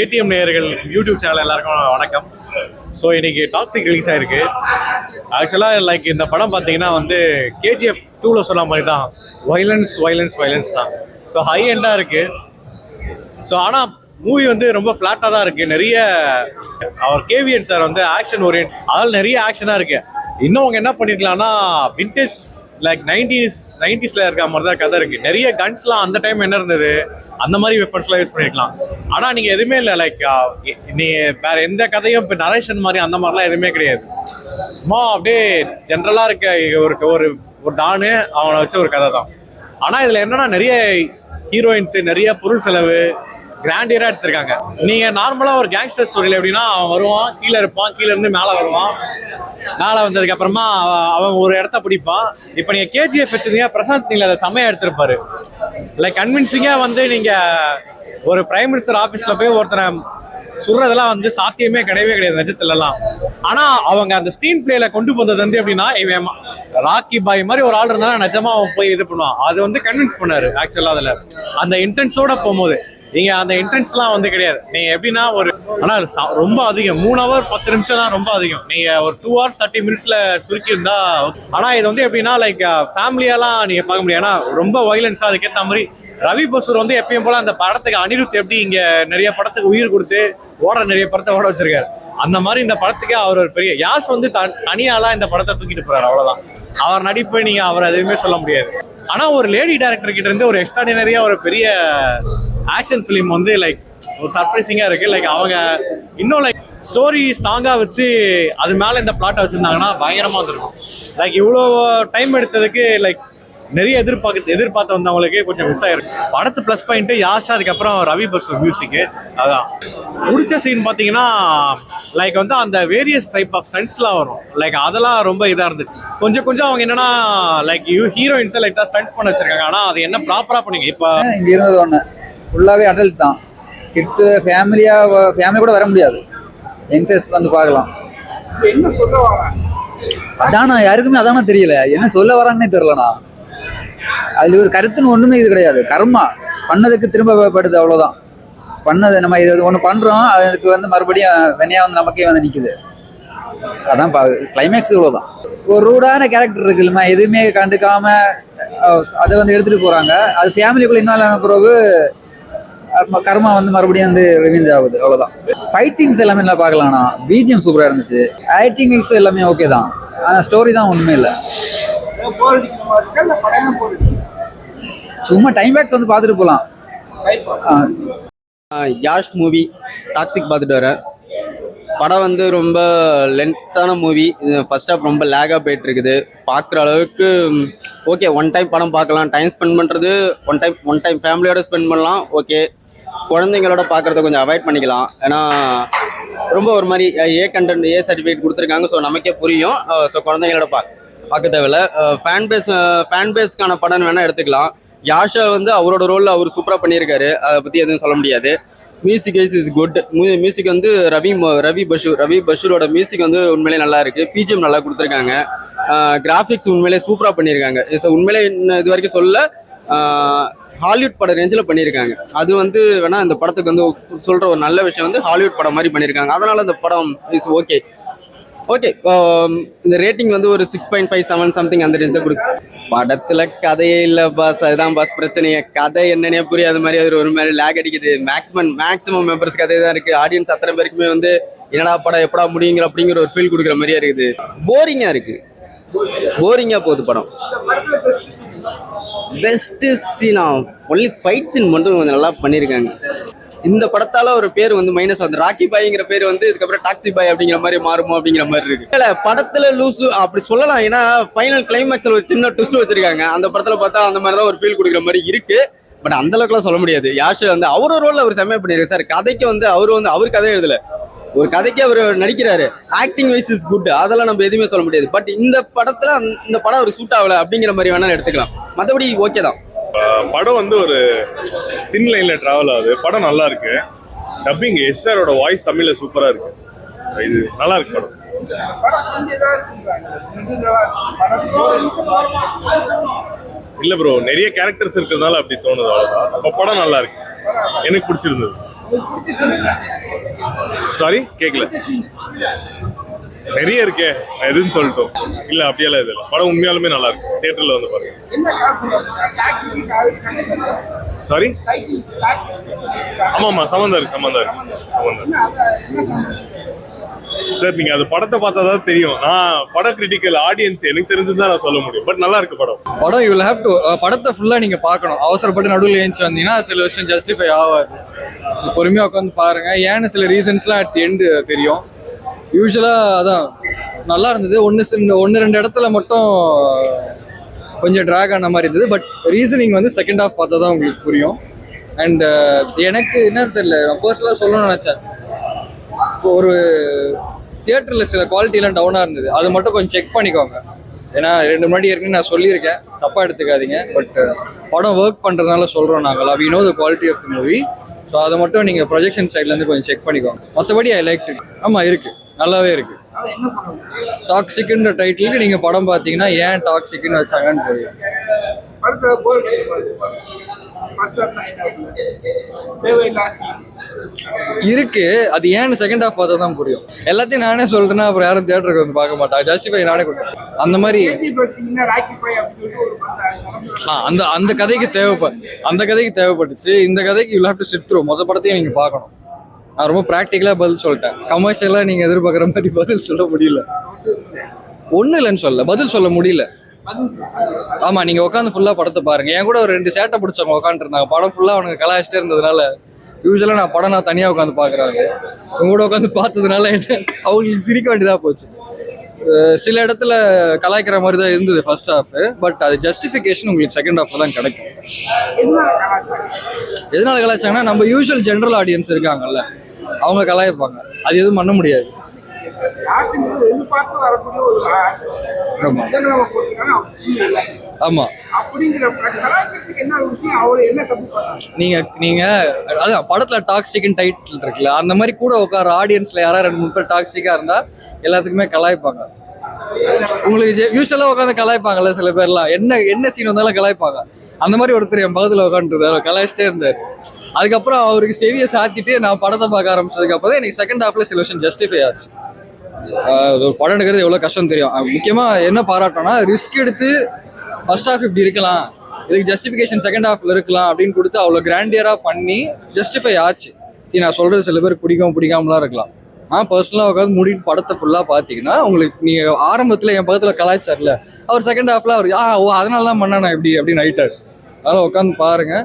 ATM நேயர்கள் YouTube channel எல்லாருக்கும் வணக்கம். ஸோ இன்னைக்கு டாக்ஸிக் ரிலீஸ் ஆயிருக்கு. ஆக்சுவலாக லைக் இந்த படம் பார்த்தீங்கன்னா வந்து கேஜிஎஃப் 2ல் சொன்ன மாதிரி தான் வைலன்ஸ் தான். ஸோ ஹை எண்டாக இருக்கு. ஸோ ஆனால் மூவி வந்து ரொம்ப ஃப்ளாட்டாக தான் இருக்கு. நிறைய அவர் கேவிஎன் சார் வந்து ஆக்ஷன் ஓரியன்ட், அதில் நிறைய ஆக்ஷனாக இருக்கு. இன்னும் அவங்க என்ன பண்ணிருக்கலாம்னா விண்டேஜ் லைக் நைன்டிஸ்ல இருக்க மாதிரி தான் கதை இருக்கு. நிறைய கன்ஸ்லாம் அந்த டைம் என்ன இருந்தது அந்த மாதிரி வெப்பன்ஸ்லாம் யூஸ் பண்ணிருக்கலாம். ஆனா நீங்க எதுவுமே இல்லை, லைக் நீ வேற எந்த கதையும் இப்போ நரேஷன் மாதிரி அந்த மாதிரிலாம் எதுவுமே கிடையாது. சும்மா அப்படியே ஜென்ரலா இருக்க ஒரு டானு அவனை வச்ச ஒரு கதை தான். ஆனா இதுல என்னன்னா நிறைய ஹீரோயின்ஸ், நிறைய பொருள் செலவு, கிராண்டியரா எடுத்திருக்காங்க. நீங்க நார்மலா ஒரு கேங்ஸ்டர் ஸ்டோரியில எப்படின்னா அவன் வருவான், கீழே இருப்பான், கீழே இருந்து மேலே வருவான், மேலே வந்ததுக்கு அப்புறமா அவன் ஒரு இடத்த பிடிப்பான். இப்போ நீங்க கேஜிஎஃப் வச்சிருந்தீங்க, பிரசாந்த் நீங்க அதை செம்மையா எடுத்திருப்பாரு. லைக் கன்வின்சிங்கா வந்து நீங்க ஒரு பிரைம் மினிஸ்டர் ஆபீஸ்ல போய் ஒருத்தரை சொல்றதெல்லாம் வந்து சாத்தியமே கிடையாது நிஜத்துலலாம். ஆனா அவங்க அந்த ஸ்கிரீன் பிளேல கொண்டு வந்தது வந்து எப்படின்னா, இவன் ராக்கி பாய் மாதிரி ஒரு ஆள் இருந்தா நிஜமா அவன் போய் இது பண்ணுவான். அது வந்து கன்வின்ஸ் பண்ணாரு. ஆக்சுவலா அதுல அந்த இன்டென்ஸோட போகும்போது நீங்க அந்த இன்டென்ஸ்லாம் வந்து கிடையாது. நீங்க எப்படின்னா ஒரு ஆனா ரொம்ப அதிகம் 3 hour 10 நிமிஷம் தான் ரொம்ப அதிகம். நீங்க ஒரு 2 hours 30 minutes சுருக்கி இருந்தா. ஆனா இது வந்து எப்படின்னா லைக் ஃபேமிலியெல்லாம் நீங்க பார்க்க முடியும். ஏன்னா ரொம்ப வைலன்ஸா. அதுக்கேற்ற மாதிரி ரவி பசூர் வந்து எப்பயும் போல அந்த படத்துக்கு அனிருத் எப்படி இங்க நிறைய படத்துக்கு உயிர் கொடுத்து நிறைய படத்தை ஓட வச்சிருக்காரு, அந்த மாதிரி இந்த படத்துக்கு அவர் ஒரு பெரிய யாஷ் வந்து தனியாலாம் இந்த படத்தை தூக்கிட்டு போறாரு. அவ்வளவுதான். அவர் நடிப்பு நீங்க அவர் எதுவுமே சொல்ல முடியாது. ஆனா ஒரு லேடி டைரக்டர் கிட்ட இருந்து ஒரு எக்ஸ்ட்ராடினரியா ஒரு பெரிய ஆக்ஷன் ஃபிலிம் வந்து லைக் ஒரு சர்ப்ரைசிங்கா இருக்கு. லைக் அவங்க இன்னும் லைக் ஸ்டோரி ஸ்ட்ராங்கா வச்சு அது மேல இந்த பிளாட்டை வச்சிருந்தாங்கன்னா பயங்கரமா இருந்திருக்கும். லைக் இவ்வளோ டைம் எடுத்ததுக்கு லைக் நிறைய எதிர்பார்த்து வந்தவங்களுக்கு கொஞ்சம் மிஸ் ஆயிருக்கு. படத்து பிளஸ் பாயிண்ட் யாஷா, அதுக்கப்புறம் ரவி பசூர் மியூசிக். அதான் முடிச்ச சீன் பார்த்தீங்கன்னா லைக் வந்து அந்த வேரியஸ் டைப் ஆஃப் ஸ்டண்ட்ஸ்லாம் வரும். லைக் அதெல்லாம் ரொம்ப இதாக இருந்துச்சு. கொஞ்சம் அவங்க என்னன்னா லைக் ஹீரோயின்ஸை லைட்டாக ஸ்டண்ட்ஸ் பண்ண வச்சிருக்காங்க. ஆனால் அது என்ன ப்ராப்பராக பண்ணீங்க இப்போ இங்கே இருந்தது ஒன்று ஃபுல்லாகவே அடல்ட் தான். கிட்ஸு ஃபேமிலி கூட வர முடியாது. யங்ஸ்டர்ஸ் வந்து பார்க்கலாம். என்ன சொல்ல வராங்க அதானா யாருக்குமே அதானா தெரியல, என்ன சொல்ல வராங்கன்னே தெரியலண்ணா. அதுல ஒரு கருத்துன்னு ஒண்ணுமே இது கிடையாது. கர்மா பண்ணதுக்கு திரும்ப படுது, அவ்வளவுதான். பண்ணது நம்ம இது ஒண்ணு பண்றோம், அதுக்கு வந்து மறுபடியும் வெனையா வந்து நமக்கே வந்து நிக்குது. அதான் கிளைமேக்ஸ் இவ்வளவுதான். ஒரு ரூடான கேரக்டர் இருக்கு இல்லைமா, எதுவுமே கண்டுக்காம அதை வந்து எடுத்துட்டு போறாங்க. அது ஃபேமிலிக்குள்ள இன்னும் பிறகு கர்மா வந்து மறுபடியும் வந்து ரிவீஞ்ச் ஆகுது, அவ்வளவுதான். ஃபைட் சீன்ஸ் எல்லாமே நல்லா பார்க்கலாம்னா. பிஜிஎம் சூப்பரா இருந்துச்சு. ஆக்டிங் எல்லாமே ஓகே தான். ஆனா ஸ்டோரி தான் ஒண்ணுமே இல்லை. சும்மா டைம் பேக்ஸ் வந்து பார்த்துட்டு போகலாம். யாஷ் மூவி டாக்ஸிக் பார்த்துட்டு வரேன். படம் வந்து ரொம்ப லென்த்தான மூவி. ஃபர்ஸ்ட் ஹாஃப் ரொம்ப லேகாக போயிட்டு இருக்குது. பார்க்குற அளவுக்கு ஓகே, ஒன் டைம் படம் பார்க்கலாம். டைம் ஸ்பெண்ட் பண்ணுறது ஒன் டைம் ஃபேமிலியோட ஸ்பெண்ட் பண்ணலாம். ஓகே, குழந்தைங்களோட பார்க்குறத கொஞ்சம் அவாய்ட் பண்ணிக்கலாம். ஏன்னா ரொம்ப ஒரு மாதிரி கண்டென்ட் சர்டிஃபிகேட் கொடுத்துருக்காங்க. ஸோ நமக்கே புரியும். ஸோ குழந்தைங்களோட பார்க்க தேவையில்ல. ஃபேன் பேஸ்க்கான படம் வேணால் எடுத்துக்கலாம். யாஷா வந்து அவரோட ரோலில் அவர் சூப்பராக பண்ணியிருக்காரு. அதை பற்றி எதுவும் சொல்ல முடியாது. Music is good. மியூசிக் வந்து ரவி பஷூரோட மியூசிக் வந்து உண்மையிலே நல்லா இருக்குது. பிஜிஎம் நல்லா கொடுத்துருக்காங்க. கிராஃபிக்ஸ் உண்மையிலே சூப்பராக பண்ணியிருக்காங்க. உண்மையிலே இது வரைக்கும் சொல்ல ஹாலிவுட் படம் ரேஞ்சில் பண்ணியிருக்காங்க. அது வந்து வேணா இந்த படத்துக்கு வந்து சொல்கிற ஒரு நல்ல விஷயம் வந்து ஹாலிவுட் படம் மாதிரி பண்ணியிருக்காங்க. அதனால இந்த படம் இஸ் ஓகே. இந்த ரேட்டிங் வந்து ஒரு 6.5 7 சம்திங் அந்த ரேஞ்ச் தான் கொடுக்கு. படத்துல கதையே இல்லை பாஸ், அதுதான் பாஸ் பிரச்சனையே. கதை என்னன்னே புரியாத மாதிரி அது ஒரு மாதிரி லேக் அடிக்குது. மேக்ஸிமம் மெம்பர்ஸ் கதை தான் இருக்கு. ஆடியன்ஸ் அத்தனை பேருக்குமே வந்து என்னடா படம் எப்படா முடியுங்கிற அப்படிங்கிற ஒரு ஃபீல் கொடுக்குற மாதிரியா இருக்குது. போரிங்கா போகுது படம். பெஸ்ட் சீனா ஒன்லி ஃபைட் சீன் மட்டும் கொஞ்சம் நல்லா பண்ணியிருக்காங்க. இந்த படத்தால ஒரு பேர் வந்து மைனஸ் ஆகுது. ராக்கி பாய்ங்கிற பேர் வந்து இதுக்கப்புறம் டாக்ஸி பாய் அப்படிங்கிற மாதிரி மாறுமோ அப்படிங்கிற மாதிரி இருக்கு. இல்ல படத்துல லூசு அப்படி சொல்லலாம். ஏன்னா ஃபைனல் கிளைமேக்ஸ்ல ஒரு சின்ன ட்விஸ்ட் வச்சிருக்காங்க. அந்த படத்துல பார்த்தா அந்த மாதிரி தான் ஒரு ஃபீல் கொடுக்குற மாதிரி இருக்கு. பட் அந்த அளவுக்குலாம் சொல்ல முடியாது. யாஷ் வந்து அவரோட ரோல்ல அவர் செம்மையா பண்ணிருக்காரு சார். கதைக்கு வந்து அவர் கதை எழுதல, ஒரு கதைக்கு அவர் நடிக்கிறாரு. Acting wise is good. அதெல்லாம் நம்ம எதுவுமே சொல்ல முடியாது. பட் இந்த படத்துல இந்த படம் ஒரு சூட் ஆகல அப்படிங்கிற மாதிரி வேணாலும் எடுத்துக்கலாம். மற்றபடி ஓகே தான். படம் வந்து ஒரு தின் லைன்ல டிராவல் ஆகுது. படம் நல்லா இருக்கு. டப்பிங் எஸ்ஆரோட வாய்ஸ் தமிழ்ல சூப்பரா இருக்கு. இது நல்லா இருக்கு படம். இல்ல ப்ரோ, நிறைய கேரக்டர்ஸ் இருக்கிறதுனால அப்படி தோணுது, அவ்வளவுதான். படம் நல்லா இருக்கு, எனக்கு பிடிச்சிருந்தது. சாரி கேட்கல. நிறைய இருக்கே, நான் எதுன்னு சொல்லிட்டோம். இல்ல அப்படியெல்லாம் இது இல்லை, படம் உண்மையாலுமே நல்லா இருக்கு. தியேட்டர்ல வந்து பாருங்க. சாரி, ஆமாமா சம்மந்தம் இருக்கு. சார் நீங்க அது படத்தை பார்த்தா தான் தெரியும். நான் பட கிரிட்டிக்கல் ஆடியன்ஸ், எனக்கு தெரிஞ்சுதான் நான் சொல்ல முடியும். பட் நல்லா இருக்கு படம். யூ வில் ஹேவ் டு படத்தை ஃபுல்லா நீங்க பார்க்கணும். அவசரப்பட்டு நடுவில் ஏஞ்சி வந்தீங்கன்னா சில விஷயம் ஜஸ்டிஃபை ஆகாது. பொறுமையா உட்காந்து பாருங்க. ஏன்னு சில ரீசன்ஸ்லாம் அட் தி எண்டு தெரியும். யூஸ்வலா அதான் நல்லா இருந்தது. ஒன்று ரெண்டு இடத்துல மட்டும் கொஞ்சம் ட்ராக் ஆன மாதிரி இருந்தது. பட் ரீசனிங் வந்து செகண்ட் ஹாஃப் பார்த்தா தான் உங்களுக்கு புரியும். அண்ட் எனக்கு என்ன தெரியல, நான் பர்சனலாக சொல்லணும்னு நினச்சேன். ஒரு தியேட்டரில் சில குவாலிட்டிலாம் டவுனாக இருந்தது, அது மட்டும் கொஞ்சம் செக் பண்ணிக்கோங்க. ஏன்னா 2 முன்னாடி ஏற்கனவே நான் சொல்லியிருக்கேன், தப்பாக எடுத்துக்காதீங்க. பட் படம் ஒர்க் பண்ணுறதுனால சொல்கிறோம் நாங்கள். We know the quality of the movie. So அதை மட்டும் நீங்கள் ப்ரொஜெக்ஷன் சைட்லேருந்து கொஞ்சம் செக் பண்ணிக்கோங்க. மற்றபடி ஐ லைக் இட். ஆமாம் இருக்குது, நல்லாவே இருக்குது. டாக்ஸிக்ன்ற டைட்டிலுக்கு நீங்கள் படம் பார்த்தீங்கன்னா ஏன் டாக்ஸிக்னு வச்சாங்கன்னு தெரியும். இருக்கு, அது ஏன்னு செகண்ட் ஹாஃப் பார்த்தா தான் புரியும். எல்லாத்தையும் நானே சொல்றேன்னா அப்புறம் யாரும் தியேட்டருக்கு வந்து பார்க்க மாட்டாங்க. ஜஸ்டிஃபை நானே கொடுத்தேன். அந்த மாதிரி அந்த கதைக்கு தேவைப்பட்டுச்சு. இந்த கதைக்கு you have to sit through. மொத்த படத்தையும் நீங்க பார்க்கணும். நான் ரொம்ப ப்ராக்டிக்கலா பதில் சொல்லிட்டேன். கமர்ஷியலா நீங்க எதிர்பார்க்குற மாதிரி பதில் சொல்ல முடியல. ஒன்றும் இல்லைன்னு சொல்ல, பதில் சொல்ல முடியல. ஆமா, நீங்க உட்காந்து ஃபுல்லா படத்தை பாருங்க. என் கூட ஒரு 2 சேட்டை பிடிச்சவங்க உட்காந்துட்டு இருந்தாங்க. படம் ஃபுல்லா அவனுக்கு கலாய்ச்சிட்டே இருந்ததுனால, யூஸ்வலா நான் தனியா உட்காந்து பாக்குறாங்க. இவங்க கூட உட்காந்து பார்த்ததுனால அவங்களுக்கு சிரிக்க வேண்டியதா போச்சு. சில இடத்துல கலாய்க்கிற மாதிரி தான் இருந்தது ஃபர்ஸ்ட் ஹாஃப். பட் அது ஜஸ்டிஃபிகேஷன் உங்களுக்கு செகண்ட் ஹாஃப்ல தான் கிடைக்கும். எதனால கலாய்ச்சாங்கன்னா, நம்ம யூஸ்வல் ஜென்ரல் ஆடியன்ஸ் இருக்காங்கல்ல, அவங்க கலாய்ப்பாங்க. அது எதுவும் பண்ண முடியாது. ஆமா, நீங்க அதான் படத்துல டாக்ஸிக்னு டைட்டில் இருக்குல்ல, அந்த மாதிரி கூட உட்கார ஆடியன்ஸ்ல யாராவது 2-3 பேர் டாக்ஸிக்கா இருந்தா எல்லாத்துக்குமே கலாய்ப்பாங்க. உங்களுக்கு யூஸ்வலா உட்காந்து கலாய்ப்பாங்கல்ல சில பேர்லாம், என்ன சீன் வந்தாலும் கலாய்ப்பாங்க. அந்த மாதிரி ஒருத்தர் என் பக்கத்துல உட்காந்துருந்தாரு, கலாய்ச்சிட்டே இருந்தாரு. அதுக்கப்புறம் அவருக்கு செவியை சாத்திட்டு நான் படத்தை பார்க்க ஆரம்பிச்சதுக்கு அப்புறம் எனக்கு செகண்ட் ஹாஃப்ல சில விஷயம் ஜஸ்டிஃபை ஆச்சு. ஒரு படம் எடுக்கிறது எவ்வளோ கஷ்டம் தெரியும். முக்கியமாக என்ன பாராட்டோம்னா, ரிஸ்க் எடுத்து ஃபர்ஸ்ட் ஹாஃப் இப்படி இருக்கலாம், இதுக்கு ஜஸ்டிஃபிகேஷன் செகண்ட் ஹாஃப்ல இருக்கலாம் அப்படின்னு கொடுத்து அவ்வளோ கிராண்டியராக பண்ணி ஜஸ்டிஃபை ஆச்சு. நான் சொல்கிறது சில பேர் பிடிக்காமலாம் இருக்கலாம். நான் பர்சனலாக உட்காந்து மூடிட்டு படத்தை ஃபுல்லாக பார்த்தீங்கன்னா, உங்களுக்கு நீங்கள் ஆரம்பத்தில் என் பக்கத்தில் கலாய்ச்சார்ல, அவர் செகண்ட் ஹாஃப்ல அவர் அதனால தான் பண்ணானா இப்படி அப்படின்னு ஆயிட்டார். அதனால் உட்காந்து பாருங்க.